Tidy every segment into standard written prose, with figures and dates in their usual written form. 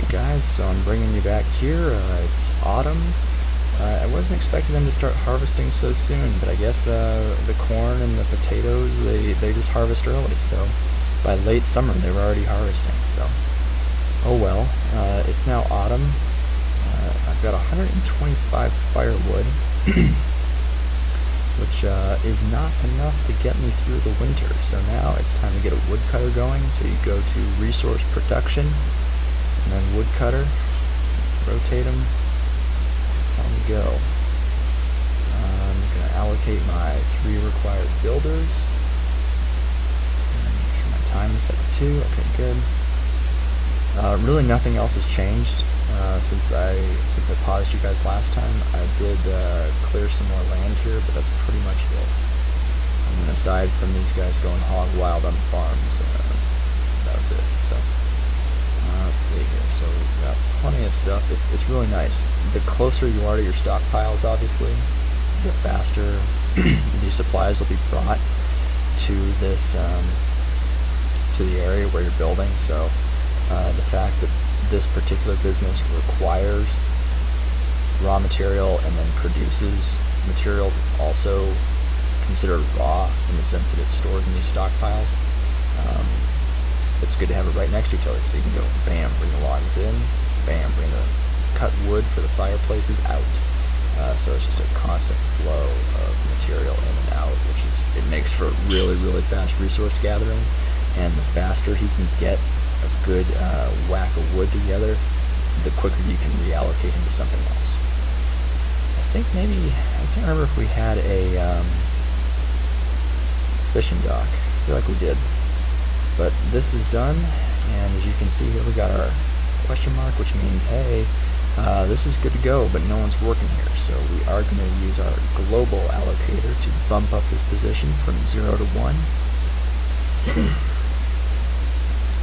Alright guys, so I'm bringing you back here. It's autumn. I wasn't expecting them to start harvesting so soon, but I guess the corn and the potatoes, they just harvest early, so by late summer they were already harvesting, so oh well. It's now autumn. I've got 125 firewood, which is not enough to get me through the winter, so now it's time to get a woodcutter going. So you go to Resource Production, and then woodcutter, rotate them, tell them to go. I'm going to allocate my 3 required builders, and make sure my time is set to 2, okay good. Really nothing else has changed since I paused you guys last time. I did clear some more land here, but that's pretty much it. I mean, aside from these guys going hog wild on the farms, that was it. So let's see here. So we've got plenty of stuff. It's really nice. The closer you are to your stockpiles, obviously, the faster these supplies will be brought to this to the area where you're building. So the fact that this particular business requires raw material and then produces material that's also considered raw in the sense that it's stored in these stockpiles, it's good to have it right next to each other, so you can go bam, bring the logs in, bam, bring the cut wood for the fireplaces out. So it's just a constant flow of material in and out, which it makes for really, really fast resource gathering, and the faster he can get a good whack of wood together, the quicker you can reallocate into something else. I think maybe, I can't remember if we had a fishing dock. I feel like we did. But this is done, and as you can see here, we got our question mark, which means, hey, this is good to go, but no one's working here. So we are going to use our global allocator to bump up this position from 0 to 1.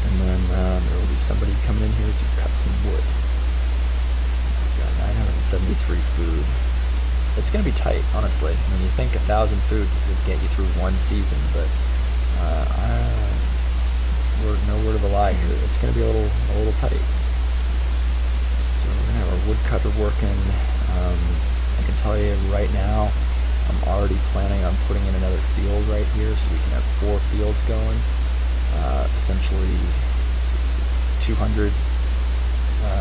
And then there will be somebody coming in here to cut some wood. We've got 973 food. It's going to be tight, honestly. I mean, you think 1,000 food would get you through one season, but no word of a lie here. It's going to be a little tight. So we're going to have our woodcutter working. I can tell you right now, I'm already planning on putting in another field right here, so we can have 4 fields going. Essentially 200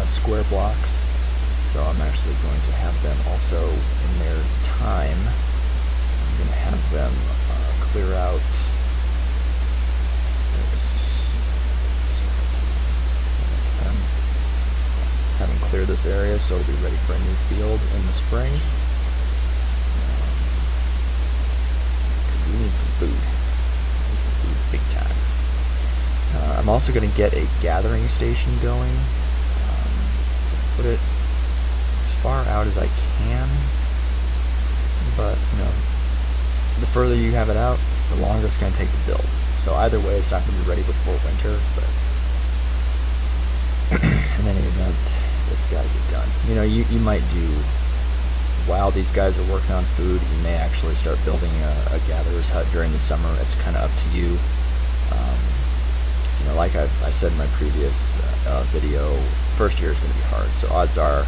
square blocks. So I'm actually going to have them also in their time. I'm going to have them clear out. Have them clear this area so it'll be ready for a new field in the spring. We need some food. We need some food big time. I'm also going to get a gathering station going. Put it as far out as I can, but the further you have it out, the longer it's going to take to build. So either way, it's not going to be ready before winter, but in any event, it's got to get done. You might do, while these guys are working on food, you may actually start building a gatherer's hut during the summer. It's kind of up to you. Like I said in my previous video, first year is going to be hard, so odds are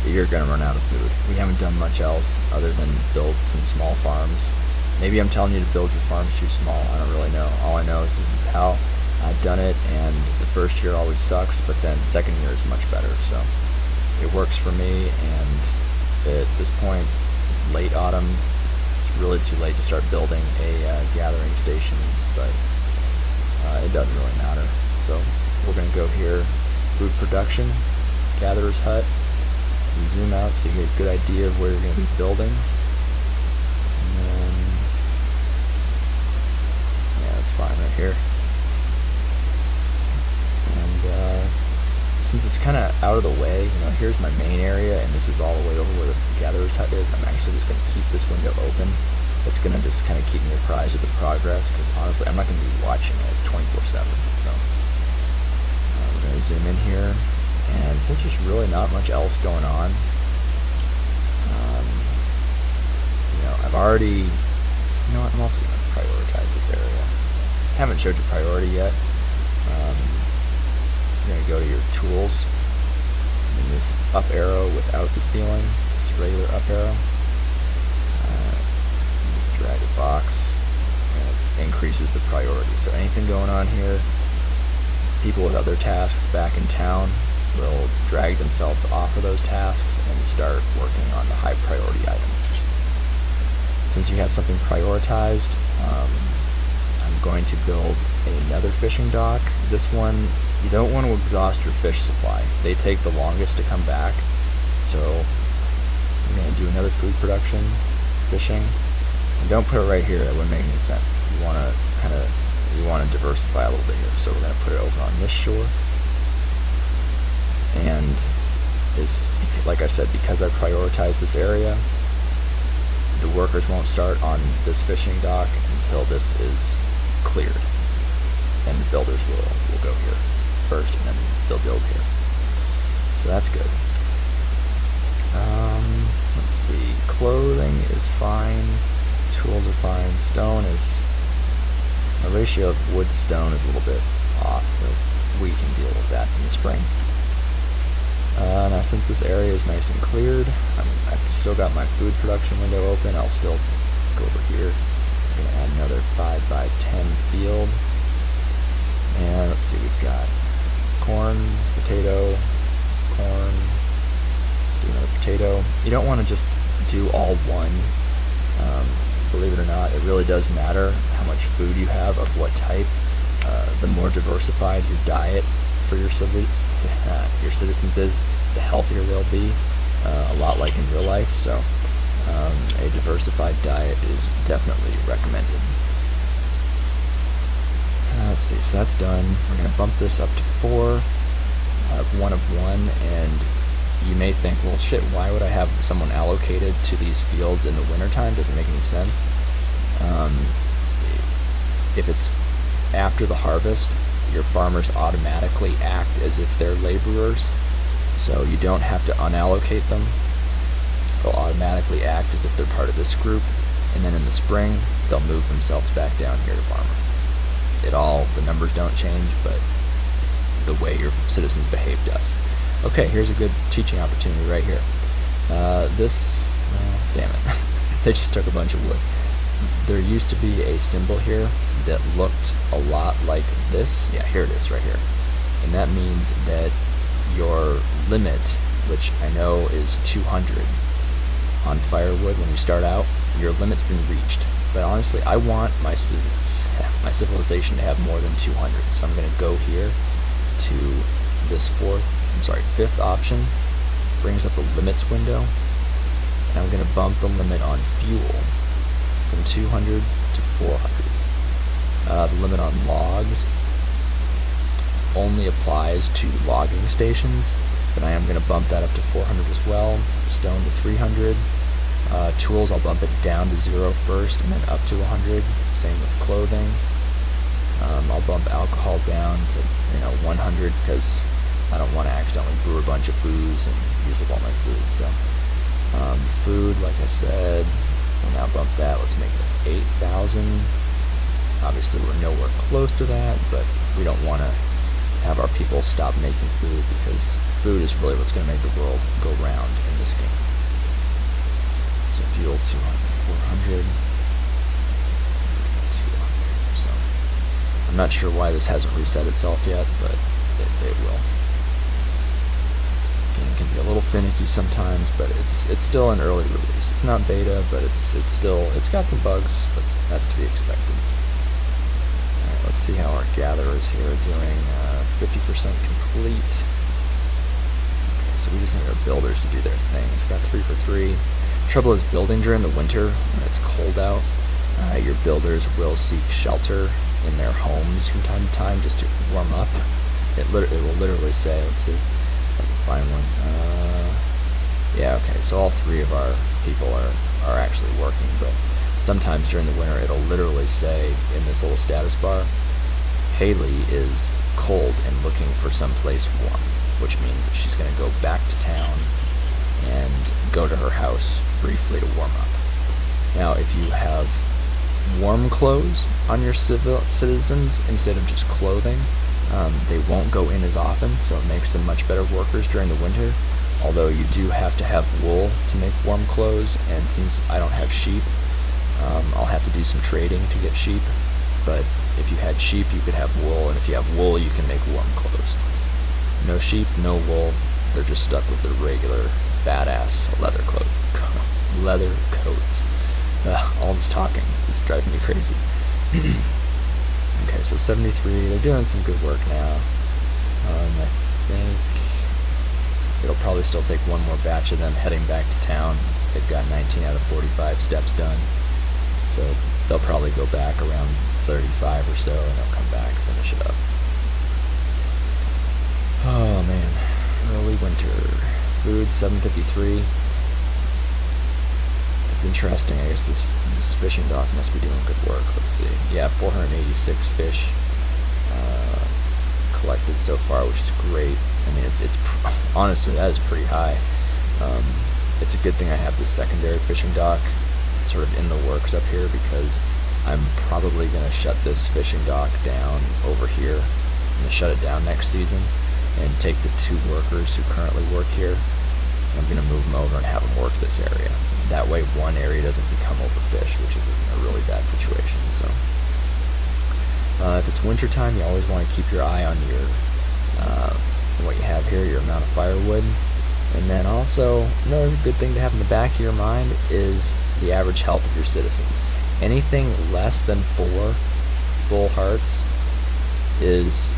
that you're going to run out of food. We haven't done much else other than build some small farms. Maybe I'm telling you to build your farms too small. I don't really know. All I know is this is how I've done it, and the first year always sucks, but then second year is much better. So it works for me, and at this point, it's late autumn. It's really too late to start building a gathering station, but it doesn't really matter. So we're going to go here, food production, gatherer's hut. You zoom out so you get a good idea of where you're going to be building. And then, yeah, that's fine right here. And since it's kind of out of the way, here's my main area, and this is all the way over where the gatherer's hut is. I'm actually just going to keep this window open. It's going to just kind of keep me apprised of the progress, because honestly, I'm not going to be watching it 24/7. So we're going to zoom in here, and since there's really not much else going on, I've already, I'm also going to prioritize this area. Haven't showed you priority yet. You're going to go to your tools, in this up arrow without the ceiling, this regular up arrow. Just drag a box, and it increases the priority. So anything going on here, people with other tasks back in town will drag themselves off of those tasks and start working on the high priority item. Since you have something prioritized, I'm going to build another fishing dock. This one, you don't want to exhaust your fish supply. They take the longest to come back. So I'm going to do another food production, fishing. And don't put it right here, that wouldn't make any sense. You want to diversify a little bit here. So we're going to put it over on this shore. And like I said, because I prioritize this area, the workers won't start on this fishing dock until this is cleared. And the builders will go here first, and then they'll build here. So that's good. Let's see. Clothing is fine. Tools are fine. Stone is... the ratio of wood to stone is a little bit off, but we can deal with that in the spring. Now since this area is nice and cleared, I've still got my food production window open. I'll still go over here. I'm going to add another 5 by 10 field. And let's see, we've got corn, potato, corn. Let's do another potato. You don't want to just do all one. Believe it or not, it really does matter how much food you have of what type. The more diversified your diet for your citizens is, the healthier they'll be, a lot like in real life. So a diversified diet is definitely recommended. Let's see, so that's done. We're going to bump this up to 4. I have 1 of 1, and you may think, well shit, why would I have someone allocated to these fields in the wintertime? Doesn't make any sense. If it's after the harvest, your farmers automatically act as if they're laborers, so you don't have to unallocate them. They'll automatically act as if they're part of this group, and then in the spring, they'll move themselves back down here to farmer. The numbers don't change, but the way your citizens behave does. Okay, here's a good teaching opportunity right here. Damn it, they just took a bunch of wood. There used to be a symbol here that looked a lot like this. Yeah, here it is right here. And that means that your limit, which I know is 200 on firewood when you start out, your limit's been reached. But honestly, I want my civilization to have more than 200. So I'm going to go here to this 5th option, brings up the limits window, and I'm going to bump the limit on fuel from 200 to 400. The limit on logs only applies to logging stations, but I am going to bump that up to 400 as well. Stone to 300. Tools, I'll bump it down to 0 first, and then up to 100. Same with clothing. I'll bump alcohol down to 100 because I don't want to accidentally brew a bunch of booze and use up all my food. So food, like I said, we'll now bump that. Let's make it 8,000. Obviously, we're nowhere close to that, but we don't want to have our people stop making food, because food is really what's going to make the world go round in this game. So fuel 200, 400, 200. So I'm not sure why this hasn't reset itself yet, but it will. Game can be a little finicky sometimes, but it's still an early release. It's not beta, but it's got some bugs, but that's to be expected. Alright, let's see how our gatherers here are doing. 50% complete. Okay, so we just need our builders to do their thing. It's got 3 for 3. Trouble is, building during the winter when it's cold out, your builders will seek shelter in their homes from time to time just to warm up. It will literally say, let's see if I can find one. Yeah, okay, so all 3 of our people are actually working, but sometimes during the winter it'll literally say in this little status bar, Haley is cold and looking for some place warm, which means that she's going to go back to town and go to her house briefly to warm up. Now, if you have warm clothes on your citizens instead of just clothing, They won't go in as often, so it makes them much better workers during the winter. Although you do have to have wool to make warm clothes, and since I don't have sheep, I'll have to do some trading to get sheep. But if you had sheep, you could have wool, and if you have wool, you can make warm clothes. No sheep, no wool. They're just stuck with their regular badass leather coats. All this talking is driving me crazy. Okay, so 73. They're doing some good work now. I think it'll probably still take one more batch of them heading back to town. They've got 19 out of 45 steps done, so they'll probably go back around 35 or so, and they'll come back, finish it up. Oh man, early winter. Food 753. It's interesting. I guess this fishing dock must be doing good work. Let's see. Yeah, 486 fish collected so far, which is great. I mean, it's honestly, that is pretty high. It's a good thing I have this secondary fishing dock sort of in the works up here, because I'm probably going to shut this fishing dock down over here. I'm going to shut it down next season and take the 2 workers who currently work here. I'm going to move them over and have them work this area. That way one area doesn't become overfished, which is a really bad situation. So if it's winter time, you always want to keep your eye on your what you have here, your amount of firewood. And then also, another good thing to have in the back of your mind is the average health of your citizens. Anything less than 4 full hearts is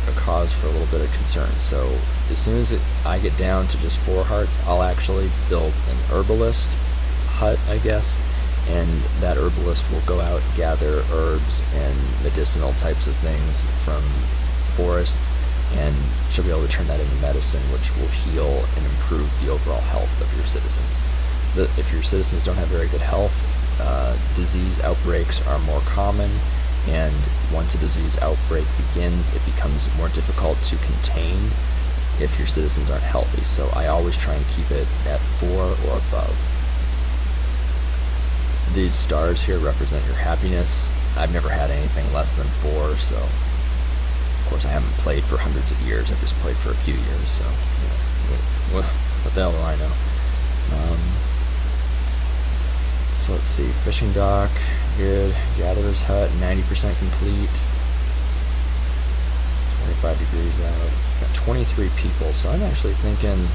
a cause for a little bit of concern. So as soon as I get down to just 4 hearts, I'll actually build an herbalist hut, I guess, and that herbalist will go out and gather herbs and medicinal types of things from forests, and she'll be able to turn that into medicine, which will heal and improve the overall health of your citizens. If your citizens don't have very good health, disease outbreaks are more common, and once a disease outbreak begins, it becomes more difficult to contain if your citizens aren't healthy. So I always try and keep it at 4 or above. These stars here represent your happiness. I've never had anything less than 4, so of course I haven't played for hundreds of years. I've just played for a few years, so what the hell do I know? So let's see, fishing dock, good. Gatherer's hut, 90% complete. 25 degrees out. Got 23 people, so I'm actually thinking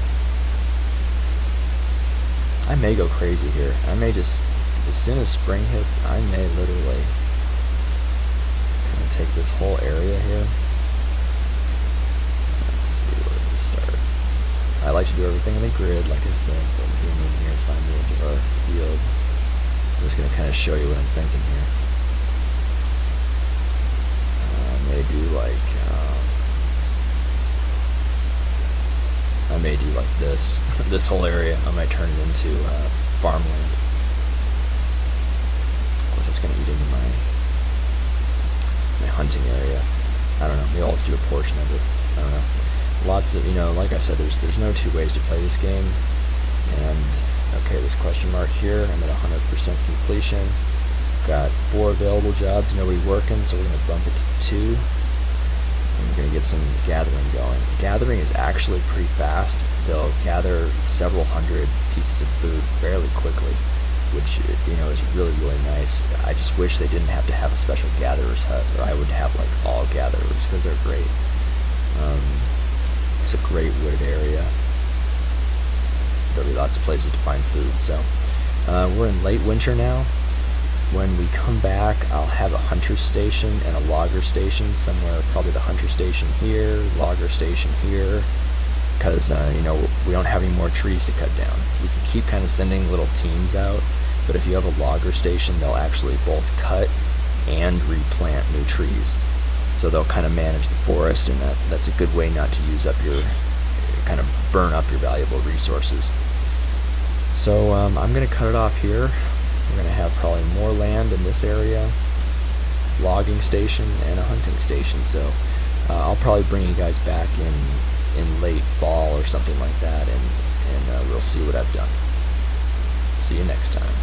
I may go crazy here. I may just, as soon as spring hits, I may literally kind of take this whole area here. Let's see, where to start. I like to do everything in the grid, like I said, so let's zoom in here, find the edge of our field. I'm just going to kind of show you what I'm thinking here. I may do like this. This whole area, I might turn it into farmland. Of course, it's going to eat into my hunting area. I don't know. Maybe I'll just do a portion of it. I don't know. Lots of, like I said, there's no 2 ways to play this game. And okay, this question mark here, I'm at 100% completion. Got 4 available jobs, nobody working, so we're going to bump it to 2. And we're going to get some gathering going. Gathering is actually pretty fast. They'll gather several hundred pieces of food fairly quickly, which is really, really nice. I just wish they didn't have to have a special gatherer's hut, or I would have like all gatherers, because they're great. It's a great wooded area. There'll be lots of places to find food. So we're in late winter now. When we come back, I'll have a hunter station and a logger station somewhere, probably the hunter station here, logger station here, because we don't have any more trees to cut down. We can keep kind of sending little teams out, but if you have a logger station, they'll actually both cut and replant new trees. So they'll kind of manage the forest, and that's a good way not to use up kind of burn up your valuable resources. So I'm going to cut it off here. We're going to have probably more land in this area, logging station, and a hunting station. So I'll probably bring you guys back in late fall or something like that, and we'll see what I've done. See you next time.